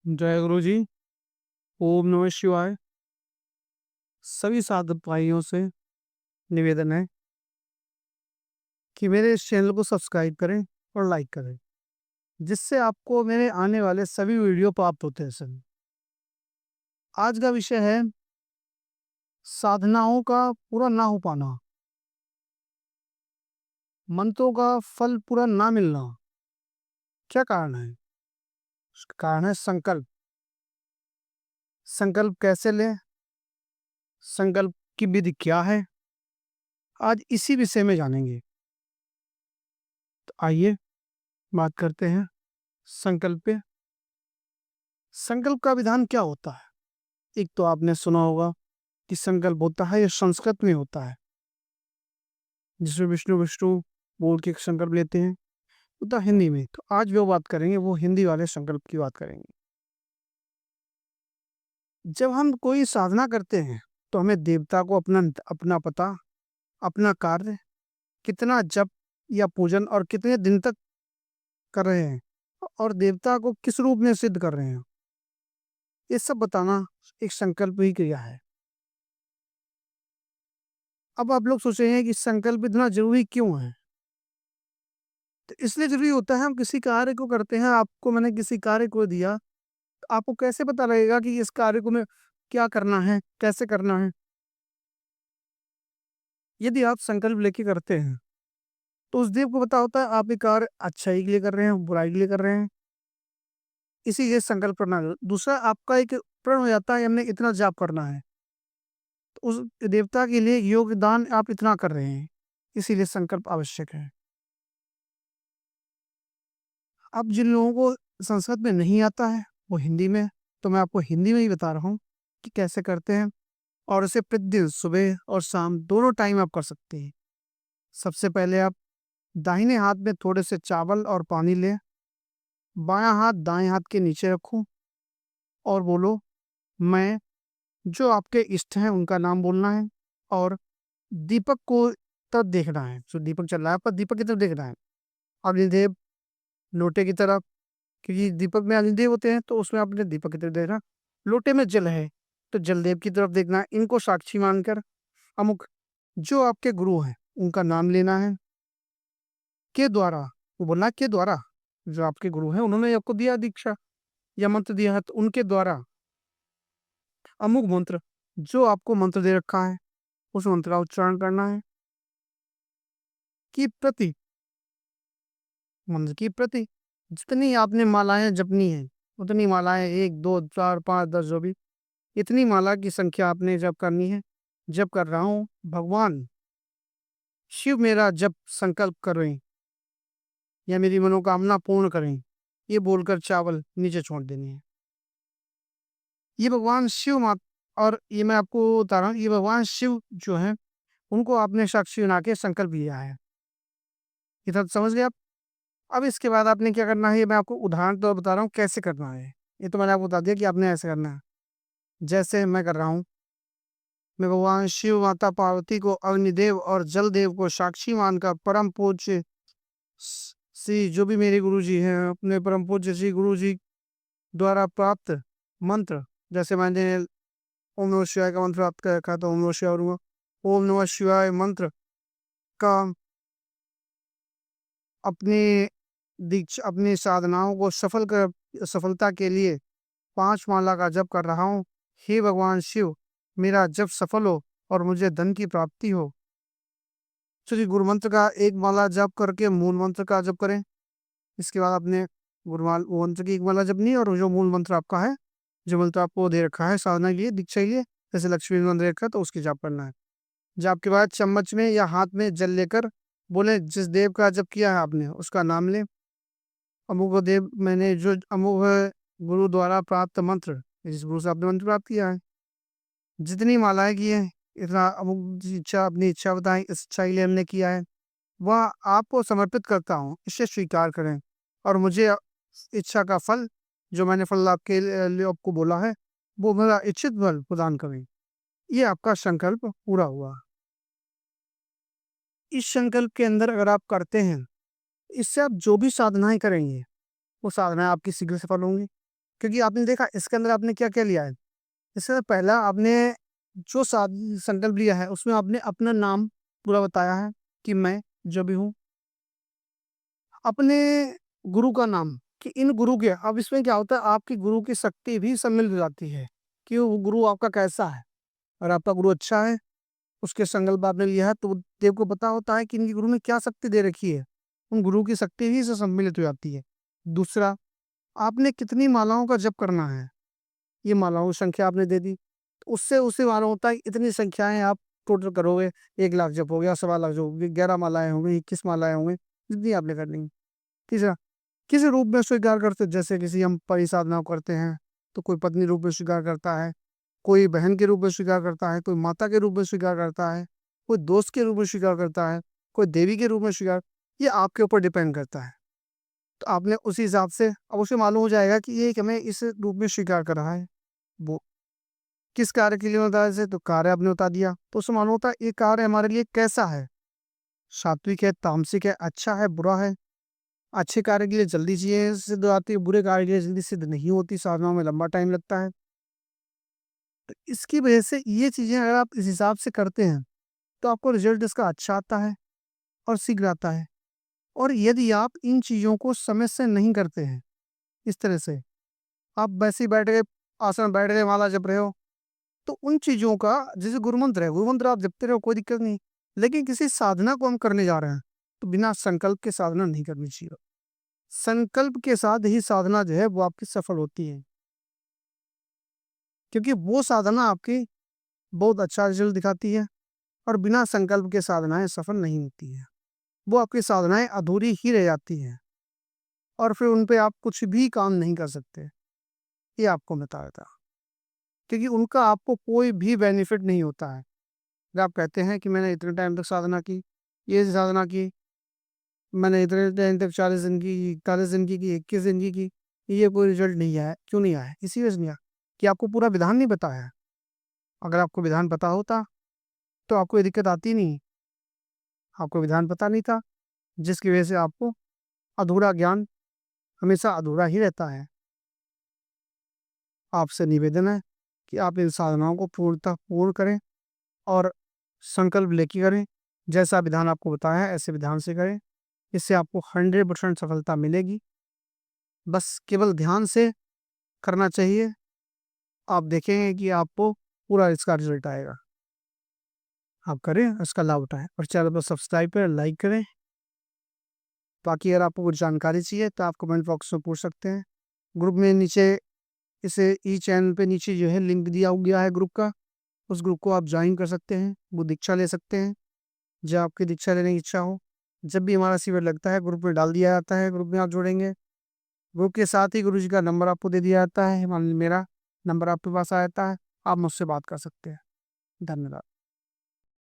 जय गुरु जी। ओम नमः शिवाय। सभी साधक भाइयों से निवेदन है कि मेरे इस चैनल को सब्सक्राइब करें और लाइक करें, जिससे आपको मेरे आने वाले सभी वीडियो प्राप्त होते हैं सर। आज का विषय है साधनाओं का पूरा ना हो पाना, मंत्रों का फल पूरा ना मिलना। क्या कारण है? उसका कारण है संकल्प। संकल्प कैसे लें, संकल्प की विधि क्या है, आज इसी विषय में जानेंगे। तो आइए बात करते हैं संकल्प पे। संकल्प का विधान क्या होता है? एक तो आपने सुना होगा कि संकल्प होता है, ये संस्कृत में होता है, जिसमें विष्णु विष्णु बोल के एक संकल्प लेते हैं, होता है हिंदी में। तो आज जो बात करेंगे वो हिंदी वाले संकल्प की बात करेंगे। जब हम कोई साधना करते हैं तो हमें देवता को अपना अपना पता, अपना कार्य, कितना जप या पूजन और कितने दिन तक कर रहे हैं और देवता को किस रूप में सिद्ध कर रहे हैं, ये सब बताना एक संकल्प ही क्रिया है। अब आप लोग सोच रहे हैं कि संकल्प इतना जरूरी क्यों है? तो इसलिए जरूरी होता है, हम किसी कार्य को करते हैं, आपको मैंने किसी कार्य को दिया, तो आपको कैसे पता लगेगा कि इस कार्य को मैं क्या करना है, कैसे करना है? यदि आप संकल्प लेके करते हैं तो उस देव को पता होता है आप ये कार्य अच्छाई के लिए कर रहे हैं, बुराई के लिए कर रहे हैं, इसीलिए संकल्प करना। दूसरा, आपका एक प्रण हो जाता है हमने इतना जाप करना है, तो उस देवता के लिए योगदान आप इतना कर रहे हैं, इसीलिए संकल्प आवश्यक है। अब जिन लोगों को संस्कृत में नहीं आता है वो हिंदी में, तो मैं आपको हिंदी में ही बता रहा हूँ कि कैसे करते हैं। और इसे प्रतिदिन सुबह और शाम दोनों टाइम आप कर सकते हैं। सबसे पहले आप दाहिने हाथ में थोड़े से चावल और पानी लें, बायां हाथ दाएं हाथ के नीचे रखो और बोलो मैं। जो आपके इष्ट हैं उनका नाम बोलना है और दीपक को तरफ देखना है, जो दीपक चल रहा है पर दीपक की तरफ देखना है। अग्निदेव लोटे की तरफ, क्योंकि दीपक में अग्निदेव होते हैं, तो उसमें आपने दीपक की तरफ देखना। लोटे में जल है तो जलदेव की तरफ देखना है। इनको साक्षी मानकर अमुक जो आपके गुरु हैं उनका नाम लेना है के द्वारा। वो बोलना के द्वारा, जो आपके गुरु हैं उन्होंने आपको दिया दीक्षा या मंत्र दिया है, तो उनके द्वारा अमुक मंत्र, जो आपको मंत्र दे रखा है उस मंत्र का उच्चारण करना है। कि प्रति, मंत्र की प्रति, जितनी आपने मालाएं जपनी है उतनी मालाएं, 1 2 4 5 10 जो भी, इतनी माला की संख्या आपने जप करनी है। जप कर रहा हूं भगवान शिव मेरा जप संकल्प करें या मेरी मनोकामना पूर्ण करें, ये बोलकर चावल नीचे छोड़ देने हैं। ये भगवान शिव मात, और ये मैं आपको बता रहा हूँ, ये भगवान शिव जो है उनको आपने साक्षी बना के संकल्प लिया है। इतना तो समझ गए आप। अब इसके बाद आपने क्या करना है, ये मैं आपको उदाहरण तो बता रहा हूँ कैसे करना है। ये तो मैंने आपको बता दिया कि आपने ऐसे करना है, जैसे मैं कर रहा हूँ। मैं भगवान शिव, माता पार्वती को, अग्निदेव और जलदेव को साक्षी मानकर परम पूज्य श्री जो भी मेरे गुरु जी हैं, अपने परम पूज्य श्री गुरु जी द्वारा प्राप्त मंत्र, जैसे मैंने ओम नमः शिवाय का मंत्र प्राप्त कर रखा था, ओम नमः शिवाय बोलूंगा। ओम नमः शिवाय मंत्र का अपने दीक्ष अपनी साधनाओं को सफलता के लिए 5 माला का जप कर रहा हूँ। हे भगवान शिव, मेरा जप सफल हो और मुझे धन की प्राप्ति हो। श्री गुरु मंत्र का 1 माला जप करके मूल मंत्र का जप करें। इसके बाद आपने वो मंत्र की 1 माला जपनी है, और जो मूल मंत्र आपका है, जो मंत्र आपको दे रखा है साधना के लिए, दीक्षा के लिए, जैसे लक्ष्मी मंत्र दे रखा है तो उसकी जाप करना है। जाप के बाद चम्मच में या हाथ में जल लेकर बोले जिस देव का जप किया है आपने उसका नाम ले। अमुक देव, मैंने जो अमुक गुरु द्वारा प्राप्त मंत्र, जिस गुरु से आपने मंत्र प्राप्त किया है, जितनी मालाएं की है, इतना अमुक इच्छा, अपनी इच्छा बताएं, इस इच्छा के लिए हमने किया है, वह आपको समर्पित करता हूँ, इसे स्वीकार करें और मुझे इच्छा का फल, जो मैंने फल आपके लिए आपको बोला है, वो मेरा इच्छित फल प्रदान करें। ये आपका संकल्प पूरा हुआ। इस संकल्प के अंदर अगर आप करते हैं, इससे आप जो भी साधनाएं करेंगे वो साधनाएं आपकी शीघ्र सफल होंगी। क्योंकि आपने देखा इसके अंदर आपने क्या क्या लिया है। इससे पहला आपने जो संकल्प लिया है उसमें आपने अपना नाम पूरा बताया है कि मैं जो भी हूँ, अपने गुरु का नाम कि इन गुरु के, अब इसमें क्या होता है आपकी गुरु की शक्ति भी सम्मिलित हो जाती है कि वो गुरु आपका कैसा है। और आपका गुरु अच्छा है, उसके संकल्प आपने लिया है, तो देव को पता होता है कि इनकी गुरु ने क्या शक्ति दे रखी है, उन गुरु की शक्ति ही से सम्मिलित हो जाती है। दूसरा, आपने कितनी मालाओं का जप करना है, ये मालाओं की संख्या आपने दे दी, तो उससे उसे मालूम होता है इतनी संख्याएं आप टोटल करोगे, 1 लाख जप हो गया, 1.25 लाख जो होगी, 11 मालाएं होंगी, 21 मालाएं होंगी, जितनी आपने कर ली। तीसरा, किसी रूप में स्वीकार करते, जैसे किसी हम परिसाधना करते हैं तो कोई पत्नी रूप में स्वीकार करता है, कोई बहन के रूप में स्वीकार करता है, कोई माता के रूप में स्वीकार करता है, कोई दोस्त के रूप में स्वीकार करता है, कोई देवी के रूप में स्वीकार, ये आपके ऊपर डिपेंड करता है। तो आपने उसी हिसाब से अब उसे मालूम हो जाएगा कि ये हमें इस रूप में स्वीकार कर रहा है। वो किस कार्य के लिए होता है, जैसे तो कार्य आपने बता दिया, तो उसे मालूम होता है ये कार्य हमारे लिए कैसा है, सात्विक है, तामसिक है, अच्छा है, बुरा है। अच्छे कार्य के लिए जल्दी चीजें सिद्ध आती है, बुरे कार्य के लिए जल्दी सिद्ध नहीं होती, साधनाओं में लंबा टाइम लगता है। तो इसकी वजह से ये चीजें अगर आप इस हिसाब से करते हैं तो आपको रिजल्ट इसका अच्छा आता है और शीघ्र आता है। और यदि आप इन चीजों को समय से नहीं करते हैं, इस तरह से आप वैसे ही बैठ गए, आसन में बैठ गए, माला जप रहे हो, तो उन चीजों का, जैसे गुरुमंत्र है, गुरुमंत्र आप जपते रहो, कोई दिक्कत नहीं। लेकिन किसी साधना को हम करने जा रहे हैं तो बिना संकल्प के साधना नहीं करनी चाहिए। संकल्प के साथ ही साधना जो है वो आपकी सफल होती है, क्योंकि वो साधना आपकी बहुत अच्छा रिजल्ट दिखाती है। और बिना संकल्प के साधनाएं सफल नहीं होती है, वो आपकी साधनाएं अधूरी ही रह जाती हैं और फिर उन पे आप कुछ भी काम नहीं कर सकते। ये आपको बताया था, क्योंकि उनका आपको कोई भी बेनिफिट नहीं होता है। जब आप कहते हैं कि मैंने इतने टाइम तक साधना की, ये साधना की, मैंने इतने टाइम तक 40 दिन की, 41 दिन की, 21 दिन की, ये कोई रिजल्ट नहीं आया, क्यों नहीं आया? इसी वजह से नहीं आया कि आपको पूरा विधान नहीं बताया है। अगर आपको विधान पता होता तो आपको ये दिक्कत आती नहीं। आपको विधान पता नहीं था, जिसकी वजह से आपको अधूरा ज्ञान हमेशा अधूरा ही रहता है। आपसे निवेदन है कि आप इन साधनाओं को पूर्णतः पूर्ण करें और संकल्प लेके करें। जैसा विधान आपको बताया है ऐसे विधान से करें, इससे आपको 100% सफलता मिलेगी। बस केवल ध्यान से करना चाहिए, आप देखेंगे कि आपको पूरा इसका रिजल्ट आएगा। आप करें, इसका लाभ उठाएं और चैनल पर सब्सक्राइब करें, लाइक करें। बाकी अगर आपको कुछ जानकारी चाहिए तो आप कमेंट बॉक्स में पूछ सकते हैं। ग्रुप में नीचे इसे ई चैनल पे नीचे जो है लिंक दिया गया है ग्रुप का, उस ग्रुप को आप ज्वाइन कर सकते हैं, वो दीक्षा ले सकते हैं जब आपकी दीक्षा लेने की इच्छा हो। जब भी हमारा शिविर लगता है ग्रुप में डाल दिया जाता है, ग्रुप में आप जुड़ेंगे। ग्रुप के साथ ही गुरु जी का नंबर आपको दे दिया जाता है, मान लीजिए मेरा नंबर आपके पास आ जाता है, आप मुझसे बात कर सकते हैं। धन्यवाद।